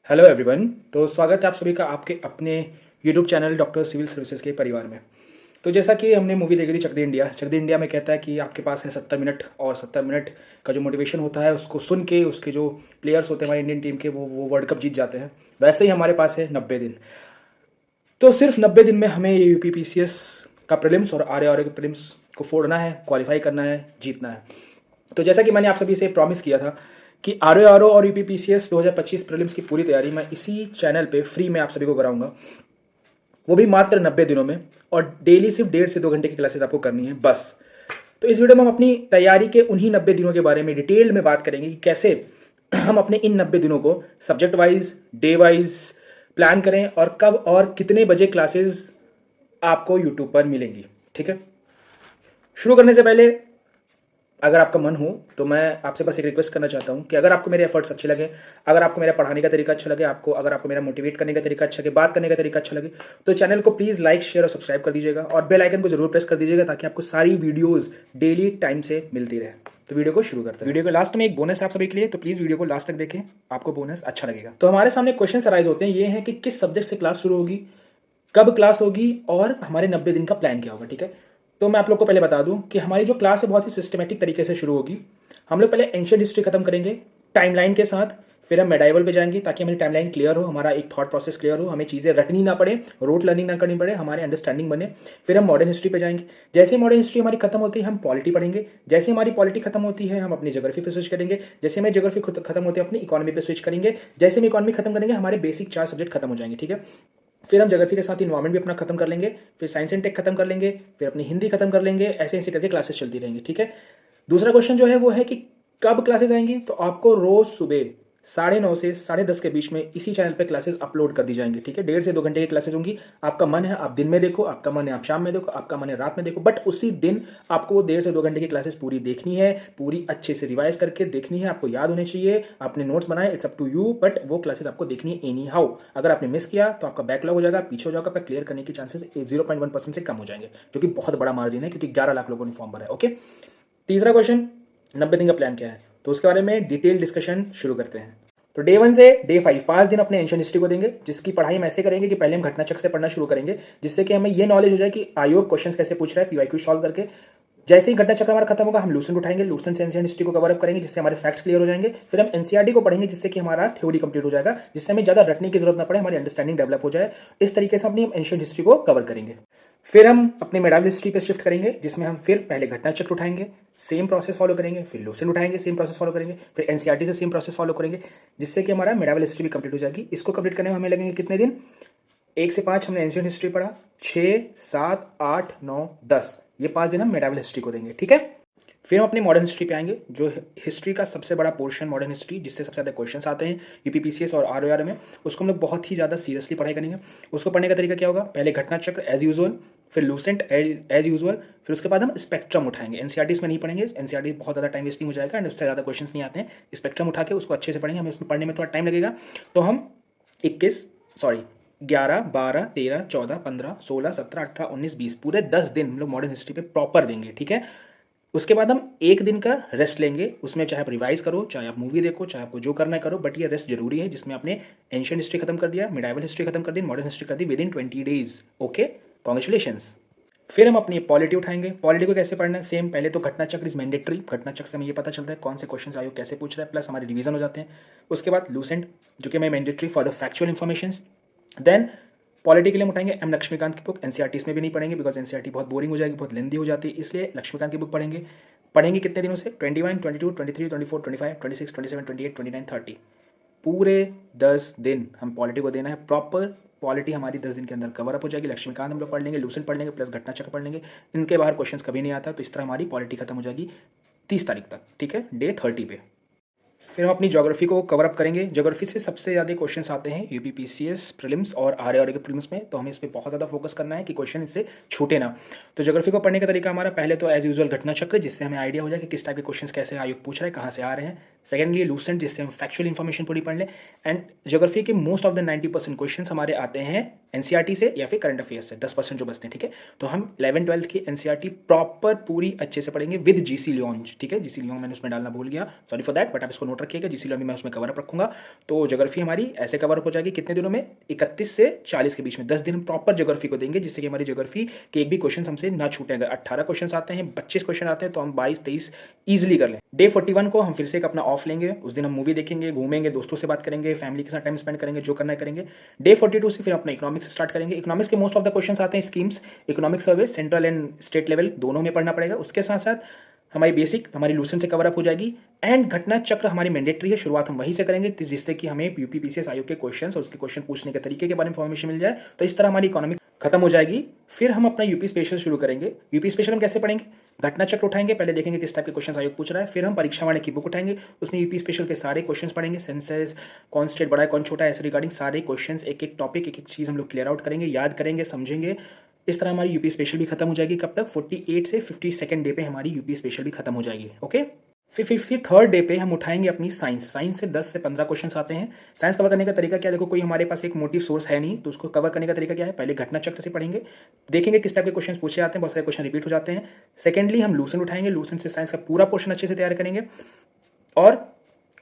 Hello everyone. तो स्वागत है आप सभी का आपके अपने YouTube channel doctor civil services के परिवार में। तो जैसा कि हमने मूवी देखी थी चक दे इंडिया में कहता है कि आपके पास है 70 मिनट और 70 मिनट का जो मोटिवेशन होता है उसको सुन के उसके जो प्लेयर्स होते हैं हमारी इंडियन टीम के वो वर्ल्ड कप जीत जाते हैं। वैसे ही हमारे पास है 90 दिन। तो सिर्फ 90 दिन में हमें ये यूपीपीसीएस का प्रीलिम्स और आर के प्रीलिम्स को फोड़ना है, क्वालिफाई करना है, जीतना है। तो जैसा कि मैंने आप सभी से प्रॉमिस किया था कि आर और यूपीपीसीएस 2025 प्रीलिम्स की पूरी तैयारी मैं इसी चैनल पे फ्री में आप सभी को कराऊंगा, वो भी मात्र 90 दिनों में। और डेली सिर्फ 1.5 से 2 घंटे की क्लासेस आपको करनी है बस। तो इस वीडियो में हम अपनी तैयारी के उन्हीं 90 दिनों के बारे में डिटेल में बात करेंगे कि कैसे हम अपने इन 90 दिनों को subject wise, day wise plan करें और कब और कितने बजे क्लासेस आपको यूट्यूब पर मिलेंगी। ठीक है, शुरू करने से पहले अगर आपका मन हो तो मैं आपसे बस एक रिक्वेस्ट करना चाहता हूँ कि अगर आपको मेरे एफर्ट्स अच्छे लगे, अगर आपको मेरा पढ़ाने का तरीका अच्छा लगे, अगर आपको मेरा मोटिवेट करने का तरीका अच्छा लगे, बात करने का तरीका अच्छा लगे, तो चैनल को प्लीज़ लाइक, शेयर और सब्सक्राइब कर दीजिएगा और बेल आइकन को जरूर प्रेस कर दीजिएगा ताकि आपको सारी वीडियोज़ डेली टाइम से मिलती रहे। तो वीडियो को शुरू करते हैं। वीडियो के लास्ट में एक बोनस है आप सभी के लिए, तो प्लीज़ वीडियो को लास्ट तक देखें, आपको बोनस अच्छा लगेगा। तो हमारे सामने क्वेश्चन अराइज होते हैं, ये है कि किस सब्जेक्ट से क्लास शुरू होगी, कब क्लास होगी और हमारे 90 दिन का प्लान क्या होगा। ठीक है, तो मैं आप लोग को पहले बता दूं कि हमारी जो क्लास है बहुत ही सिस्टमेटिक तरीके से शुरू होगी। हम लोग पहले एंशिएंट हिस्ट्री खत्म करेंगे टाइमलाइन के साथ, फिर हम मेडाइवल पे जाएंगे ताकि हमारी टाइमलाइन क्लियर हो, हमारा एक थॉट प्रोसेस क्लियर हो, हमें चीज़ें रटनी ना पड़े, रोट लर्निंग ना करनी पड़े, हमारे अंडरस्टैंडिंग बने। फिर हम मॉडर्न हिस्ट्री पे जाएंगे। जैसे ही मॉडर्न हिस्ट्री हमारी खत्म होती है हम पॉलिटी पढ़ेंगे। जैसे हमारी पॉलिटी खत्म होती है हम अपनी ज्योग्राफी पे स्विच करेंगे। जैसे हमारी ज्योग्राफी खत्म होती है अपनी इकोनॉमी पे स्विच करेंगे। जैसे हम इकोनॉमी खत्म करेंगे हमारे बेसिक 4 सब्जेक्ट खत्म हो जाएंगे। ठीक है, फिर हम ज्योग्राफी के साथ इन्वायरमेंट भी अपना खत्म कर लेंगे, फिर साइंस एंड टेक खत्म कर लेंगे, फिर अपनी हिंदी खत्म कर लेंगे। ऐसे ऐसे करके क्लासेस चलती रहेंगी। ठीक है, दूसरा क्वेश्चन जो है वो है कि कब क्लासेस आएंगी। तो आपको रोज सुबह 9:30 से 10:30 के बीच में इसी चैनल पे क्लासेस अपलोड कर दी जाएंगी। ठीक है, 1.5 से 2 घंटे की क्लासेस होंगी। आपका मन है आप दिन में देखो, आपका मन है आप शाम में देखो, आपका मन है रात में देखो, बट उसी दिन आपको वो 1.5 से 2 घंटे की क्लासेस पूरी देखनी है, पूरी अच्छे से रिवाइज करके देखनी है, आपको याद होनी चाहिए। आपने नोट्स बनाए, it's up to you, but वो क्लासेस आपको देखनी है एनी हाउ। अगर आपने मिस किया तो आपका बैकलॉग हो जाएगा, पीछे हो जाएगा, आपका क्लियर करने की चांसेस 0.1% से कम हो जाएंगे, जो कि बहुत बड़ा मार्जिन है क्योंकि 11 लाख लोगों ने फॉर्म भरा है। ओके, तीसरा क्वेश्चन, 90 दिन का प्लान क्या है, तो उसके बारे में डिटेल डिस्कशन शुरू करते हैं। तो डे 1 से डे 5 5 दिन अपने एंशिएंट हिस्ट्री को देंगे, जिसकी पढ़ाई हम ऐसे करेंगे कि पहले हम घटना चक्र से पढ़ना शुरू करेंगे, जिससे कि हमें ये नॉलेज हो जाए कि आयोग क्वेश्चन कैसे पूछ रहा है, पीवाईक्यू सॉल्व करके। जैसे ही घटना चक्र हमारा खत्म होगा हम लूसेंट उठाएंगे, लूसेंट से एंशिएंट हिस्ट्री को कवर अप करेंगे, जिससे हमारे फैक्ट्स क्लियर हो जाएंगे। फिर हम एनसीईआरटी को पढ़ेंगे, जिससे कि हमारा थ्योरी कंप्लीट हो जाएगा, जिससे हमें ज़्यादा रटने की जरूरत ना पड़े, हमारी अंडरस्टैंडिंग डेवलप हो जाए। इस तरीके से अपनी एंशिएंट हिस्ट्री को कवर करेंगे। फिर हम अपने मेडावल हिस्ट्री पे शिफ्ट करेंगे, जिसमें हम फिर पहले घटना चक्र उठाएंगे, सेम प्रोसेस फॉलो करेंगे, फिर लूसेंट उठाएंगे, सेम प्रोसेस फॉलो करेंगे, फिर एनसीईआरटी से सेम प्रोसेस फॉलो करेंगे, जिससे कि हमारा मेडावल हिस्ट्री भी कंप्लीट हो जाएगी। इसको कंप्लीट करने में हमें लगेंगे कितने दिन, 1 से 5 हमने एंशिएंट हिस्ट्री पढ़ा, 6, 7, 8, 9, 10, ये 5 दिन हम मेडावल हिस्ट्री को देंगे। ठीक है, फिर हम अपने मॉडर्न हिस्ट्री पे आएंगे, जो हिस्ट्री का सबसे बड़ा पोर्शन मॉडर्न हिस्ट्री, जिससे सबसे ज़्यादा क्वेश्चंस आते हैं यूपीपीसीएस और आरओआर में, उसको हम लोग बहुत ही ज़्यादा सीरियसली पढ़ाई करेंगे। उसको पढ़ने का तरीका क्या होगा, पहले घटना चक्र एज यूजुअल, फिर लूसेंट एज यूजुअल, फिर उसके बाद हम स्पेक्ट्रम उठाएंगे। एनसीईआरटी में नहीं पढ़ेंगे, एनसीईआरटी बहुत ज़्यादा टाइम वेस्टिंग हो जाएगा एंड उससे ज़्यादा क्वेश्चन नहीं आते हैं। स्पेक्ट्रम उठा के उसको अच्छे से पढ़ेंगे, हमें उसमें पढ़ने में थोड़ा टाइम लगेगा। तो हम 11, 12, 13, 14, 15, 16, 17, 18, 19, 20 पूरे 10 दिन हम लोग मॉडर्न हिस्ट्री पे प्रॉपर देंगे। ठीक है, उसके बाद हम 1 दिन का रेस्ट लेंगे, उसमें चाहे आप रिवाइज करो, चाहे आप मूवी देखो, चाहे आपको जो करना है करो, बट ये रेस्ट जरूरी है, जिसमें आपने एंशिएंट हिस्ट्री खत्म कर दिया, मिडाइवल हिस्ट्री खत्म कर दी, मॉडर्न हिस्ट्री कर दी within 20 days. Okay, congratulations. फिर हम अपनी पॉलिटी उठाएंगे। पॉलिटी को कैसे पढ़ना है, सेम, पहले तो घटना चक्र इज मैंडेटरी, घटना चक्र से हमें ये पता चलता है कौन से क्वेश्चन आयोग कैसे पूछ रहा है, प्लस हमारे रिवीजन हो जाते हैं। उसके बाद लूसेंट, जो कि हमें mandatory for the factual information. Then polity के लिए हम उठाएंगे एम लक्ष्मीकांत की बुक। एनसीईआरटी में भी नहीं पढ़ेंगे बिकॉज एनसीईआरटी बहुत बोरिंग हो जाएगी, बहुत लेंदी हो जाती है, इसलिए लक्ष्मीकांत की बुक पढ़ेंगे। पढ़ेंगे कितने दिनों से, 21, 22, 23, 24, 25, 26, 27, 28, 29, 30, पूरे 10 दिन हम पॉलिटी को देना है। प्रॉपर पॉलिटी हमारी 10 दिन के अंदर कवर अप हो जाएगी। लक्ष्मीकांत हम लोग पढ़ लेंगे, लूसेंट पढ़ लेंगे, प्लस घटना चक्र पढ़ लेंगे। इनके बाहर क्वेश्चंस कभी नहीं आता, तो इस तरह हमारी पॉलिटी खत्म हो जाएगी 30 तारीख तक। ठीक है, डे 30 पे। फिर हम अपनी ज्योग्राफी को कवर अप करेंगे। ज्योग्राफी से सबसे ज़्यादा क्वेश्चंस आते हैं यूपीपीसीएस प्रीलिम्स और आरआरआर के प्रीलिम्स में, तो हमें इस पर बहुत ज़्यादा फोकस करना है कि क्वेश्चन इससे छूटे ना। तो ज्योग्राफी को पढ़ने का तरीका हमारा, पहले तो एज यूजुअल घटना चक्र, जिससे हमें आइडिया हो जाए कि किस टाइप के क्वेश्चंस कैसे आयोग पूछ रहा है, कहाँ से आ रहे हैं। सेकेंडली लूसेंट, जिससे हम फैक्चुअल इन्फॉर्मेशन पूरी पढ़ लें। एंड ज्योग्राफी के मोस्ट ऑफ द 90% क्वेश्चन हमारे आते हैं एनसीईआरटी से या फिर करंट अफेयर्स से, 10% जो बचते हैं, ठीक है। तो हम 11th-12th की एनसीईआरटी प्रॉपर पूरी अच्छे से पढ़ेंगे विद जीसी लियोन, ठीक है। जीसी लियोन मैंने उसमें डालना भूल गया, सॉरी फॉर दैट, बट आप इसको नोट रखिएगा, जीसी लियोन भी मैं उसमें कवर अप रखूंगा। तो ज्योग्राफी हमारी ऐसे कवर अप हो जाएगी कितने दिनों में, 31 से 40 के बीच में, 10 दिन हम प्रॉपर ज्योग्राफी को देंगे, जिससे कि हमारी ज्योग्राफी के एक भी क्वेश्चन हमसे ना छूटे। अगर 18 क्वेश्चन आते हैं, 25 क्वेश्चन आते हैं, तो हम 22-23 ईजिली कर लें। डे 41 को हम फिर से एक अपना ऑफ लेंगे, उस दिन हम मूवी देखेंगे, घूमेंगे, दोस्तों से बात करेंगे, फैमिली के साथ टाइम स्पेंड करेंगे, जो करना है करेंगे। डे 42 से फिर अपना इकोनॉमिक्स स्टार्ट करेंगे। इकोनॉमिक्स के मोस्ट ऑफ द क्वेश्चंस आते हैं schemes, economic survey, central and state level दोनों में पढ़ना पड़ेगा। उसके साथ साथ हमारी बेसिक, हमारी लूसेंट से कवर अप हो जाएगी। एंड घटना चक्र हमारी मैंडेटरी है, शुरुआत हम वहीं से करेंगे, जिससे कि हमें यूपी पीसीएस आयोग के क्वेश्चन और उसके क्वेश्चन पूछने के तरीके के बारे में इन्फॉर्मेशन मिल जाए। तो इस तरह हमारी इकोनॉमिक खत्म हो जाएगी। फिर हम अपना यूपी स्पेशल शुरू करेंगे। यूपी स्पेशल हम कैसे पढ़ेंगे, घटना चक्र उठाएंगे, पहले देखेंगे किस टाइप के क्वेश्चन आयोग पूछ रहा है, फिर हम परीक्षा वाले की बुक उठाएंगे, उसमें यूपी स्पेशल के सारे क्वेश्चन पढ़ेंगे, सेंसेस, कौन स्टेट बड़ा है कौन छोटा है, ऐसे रिगार्डिंग सारे क्वेश्चन, एक एक टॉपिक, एक एक चीज़ हम लोग क्लियर आउट करेंगे, याद करेंगे, समझेंगे। इस तरह हमारी यूपी स्पेशल भी खत्म हो जाएगी। कब तक, 48 से 52nd डे पे हमारी यूपी स्पेशल भी खत्म हो जाएगी। ओके, फिर 53rd डे पे हम उठाएंगे अपनी साइंस। साइंस से 10 से 15 क्वेश्चन आते हैं। साइंस कवर करने का तरीका क्या है, देखो कोई हमारे पास एक मोटिव सोर्स है नहीं, तो उसको कवर करने का तरीका क्या है, पहले घटना चक्र से पढ़ेंगे, देखेंगे किस टाइप के क्वेश्चन पूछे जाते हैं, बहुत सारे क्वेश्चन रिपीट हो जाते हैं। सेकेंडली हम लूसेंट उठाएंगे, लूसेंट से साइंस का पूरा पोर्शन अच्छे से तैयार करेंगे। और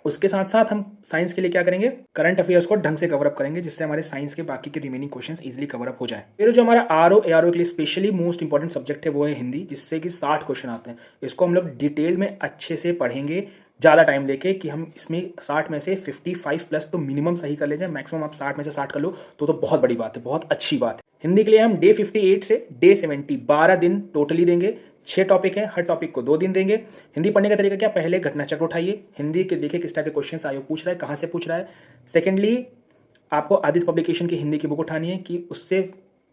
उसके साथ साथ हम साइंस के लिए क्या करेंगे, करंट अफेयर्स को ढंग से कवर अप करेंगे, जिससे हमारे साइंस के बाकी के remaining questions easily cover up हो जाए। फिर जो हमारा आरओ एआरओ के लिए स्पेशली मोस्ट इंपॉर्टेंट सब्जेक्ट है वो है हिंदी, जिससे कि 60 क्वेश्चन आते हैं। इसको हम लोग डिटेल में अच्छे से पढ़ेंगे, ज़्यादा टाइम लेके, कि हम इसमें 60 में से 55 प्लस तो मिनिमम सही कर ले जाए। मैक्सिमम आप 60 में से 60 कर लो तो बहुत बड़ी बात है, बहुत अच्छी बात है। हिंदी के लिए हम डे 58 से डे 70 12 दिन टोटली देंगे। 6 टॉपिक हैं, हर टॉपिक को 2 दिन देंगे। हिंदी पढ़ने का तरीका क्या, पहले घटना चक्र उठाइए, हिंदी के देखिए किस टाइप के क्वेश्चन आयोग पूछ रहा है, कहाँ से पूछ रहा है। सेकेंडली आपको आदित्य पब्लिकेशन की हिंदी की बुक उठानी है, कि उससे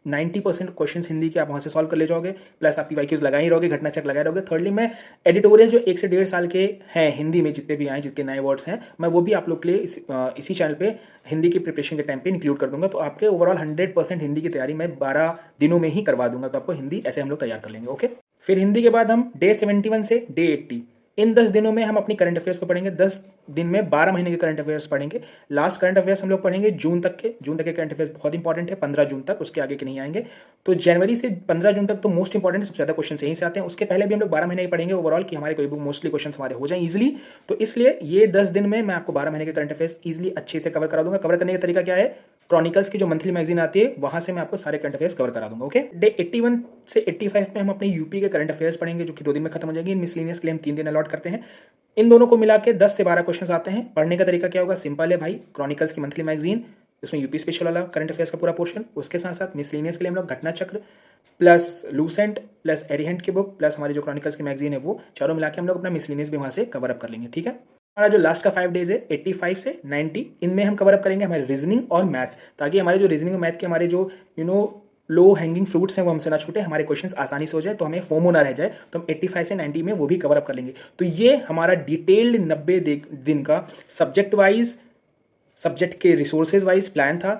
90% क्वेश्चन हिंदी के आप वहाँ से सॉल्व कर ले जाओगे, प्लस आप पीवाईक्यूज लगा ही रहोगे, घटना चक्र लगाए रहोगे। थर्डली मैं एडिटोरियल जो 1 से 1.5 साल के हैं हिंदी में, जितने भी आए, जितने नए वर्ड्स हैं, मैं वो भी आप लोग के लिए इसी चैनल पे हिंदी की प्रिपरेशन के टाइम पे इंक्लूड कर दूंगा। तो आपके ओवरऑल 100% हिंदी की तैयारी मैं 12 दिनों में ही करवा दूंगा। तो आपको हिंदी ऐसे हम लोग तैयार कर लेंगे। ओके, फिर हिंदी के बाद हम डे 71 से डे 80, इन 10 दिनों में हम अपनी करंट अफेयर्स को पढ़ेंगे। 10 दिन में 12 महीने के करंट अफेयर्स पढ़ेंगे। लास्ट करंट अफेयर्स हम लोग पढ़ेंगे जून तक के। जून तक के करंट अफेयर्स बहुत इंपॉर्टेंट है, 15 जून तक, उसके आगे के नहीं आएंगे। तो जनवरी से 15 जून तक तो मोस्ट इंपॉर्टेंट, सबसे ज़्यादा क्वेश्चन यहीं से आते हैं। उसके पहले भी हम लोग 12 महीने ही पढ़ेंगे ओवरऑल, कि हमारे कोई भी मोस्टली क्वेश्चन हमारे हो जाए ईजिली। तो इसलिए ये 10 दिन में मैं आपको 12 महीने के करंट अफेयर्स ईजिली अच्छे से कवर करा दूंगा। कवर करने का तरीका क्या है, क्रॉनिकल्स की जो मंथली मैगजीन आती है, वहां से मैं आपको सारे करंट अफेयर्स कवर करा दूंगा। ओके, डे 81 से 85 में हम अपने यूपी के करंट अफेयर्स पढ़ेंगे, जो कि 2 दिन में खत्म हो जाएगी। मिसलेनियस के लिए हम 3 दिन अलॉट करते हैं। इन दोनों को मिला के 10 से 12 क्वेश्चन आते हैं। पढ़ने का तरीका क्या होगा, सिंपल है भाई, क्रॉनिकल्स की मंथली मैगजीन, उसमें यूपी स्पेशल वाला करंट अफेयर्स का पूरा पोर्शन, उसके साथ साथ मिसलेनियस के लिए हम लोग घटना चक्र प्लस लूसेंट प्लस एरिहेंट की बुक प्लस हमारी जो क्रॉनिकल्स की मैगजीन है, वो चारों मिला के हम लोग अपना मिसलेनियस भी वहाँ से कवर अप कर लेंगे। ठीक है, हमारा जो लास्ट का 5 डेज है 85 से 90, इनमें हम कवर अप करेंगे हमारे रीजनिंग और मैथ्स, ताकि हमारे जो रीजनिंग और मैथ के हमारे जो लो हैंगिंग फ्रूट्स हैं वो हमसे ना छूटे, हमारे क्वेश्चंस आसानी से हो जाए, तो हमें फोमो ना रह जाए। तो हम 85 से 90 में वो भी कवर अप कर लेंगे। तो ये हमारा डिटेल्ड 90 दिन का सब्जेक्ट वाइज, सब्जेक्ट के रिसोर्सेज वाइज प्लान था।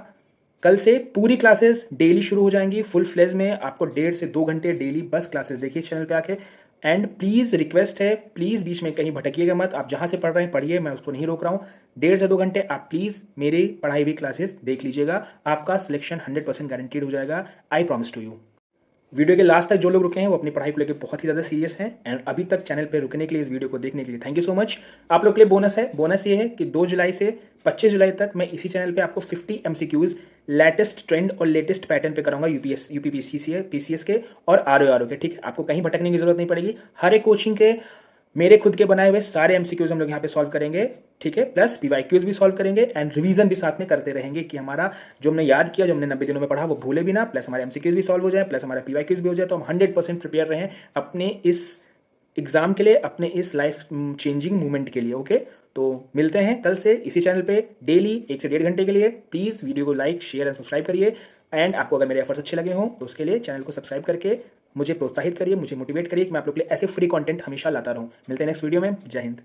कल से पूरी क्लासेस डेली शुरू हो जाएंगी फुल फ्लेज में। आपको 1.5 से 2 घंटे डेली बस क्लासेस देखिए चैनल पे आके। एंड प्लीज़ रिक्वेस्ट है, प्लीज़ बीच में कहीं भटकिएगा मत। आप जहाँ से पढ़ रहे हैं पढ़िए, मैं उसको नहीं रोक रहा हूँ। 1.5 से 2 घंटे आप प्लीज़ मेरी पढ़ाई हुई क्लासेस देख लीजिएगा, आपका सिलेक्शन 100% गारंटीड हो जाएगा, I promise to you. Video के लास्ट तक जो लोग रुके हैं वो अपनी पढ़ाई को लेकर बहुत ही ज़्यादा सीरियस हैं। एंड अभी तक चैनल पे रुकने के लिए, इस वीडियो को देखने के लिए थैंक यू सो मच। आप लोग के लिए बोनस है, बोनस ये है कि 2 जुलाई से 25 जुलाई तक मैं इसी चैनल पे आपको 50 MCQs लेटेस्ट ट्रेंड और लेटेस्ट पैटर्न पे कराऊंगा, यूपी पीसीएस के और आरओ के। ठीक है, आपको कहीं भटकने की जरूरत नहीं पड़ेगी। हर एक कोचिंग के मेरे खुद के बनाए हुए सारे MCQs हम लोग यहाँ पे सॉल्व करेंगे। ठीक है, प्लस PYQs भी सॉल्व करेंगे एंड रिवीजन भी साथ में करते रहेंगे, कि हमारा जो हमने याद किया, जो हमने 90 दिनों में पढ़ा, वो भूले भी ना, प्लस हमारे MCQs भी सॉल्व हो जाए, प्लस हमारा PYQs भी हो जाए। तो हम 100% प्रिपेयर रहें अपने इस एग्जाम के लिए, अपने इस लाइफ चेंजिंग मूवमेंट के लिए। ओके, तो मिलते हैं कल से इसी चैनल पे डेली 1 से 1.5 घंटे के लिए। प्लीज़ वीडियो को लाइक, शेयर एंड सब्सक्राइब करिए। एंड आपको अगर मेरे एफर्ट्स अच्छे लगे हों तो उसके लिए चैनल को सब्सक्राइब करके मुझे प्रोत्साहित करिए, मुझे मोटिवेट करिए कि मैं आप लोग के लिए ऐसे फ्री कंटेंट हमेशा लाता रहूं। मिलते हैं नेक्स्ट वीडियो में। जय हिंद।